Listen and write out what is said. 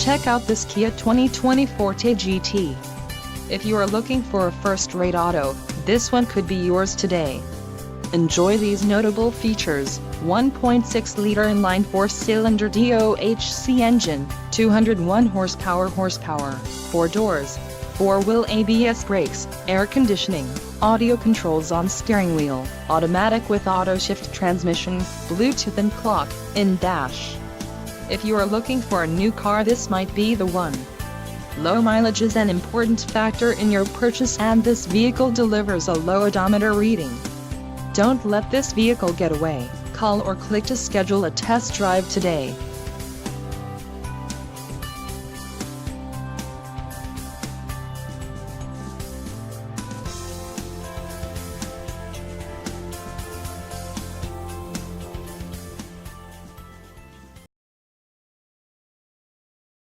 Check out this Kia 2020 Forte GT. If you are looking for a first-rate auto, this one could be yours today. Enjoy these notable features: 1.6-liter inline four-cylinder DOHC engine, 201 horsepower, 4 doors, 4-wheel ABS brakes, air conditioning, audio controls on steering wheel, automatic with auto-shift transmission, Bluetooth and clock-in dash. If you are looking for a new car, this might be the one. Low mileage is an important factor in your purchase, and this vehicle delivers a low odometer reading. Don't let this vehicle get away. Call or click to schedule a test drive today.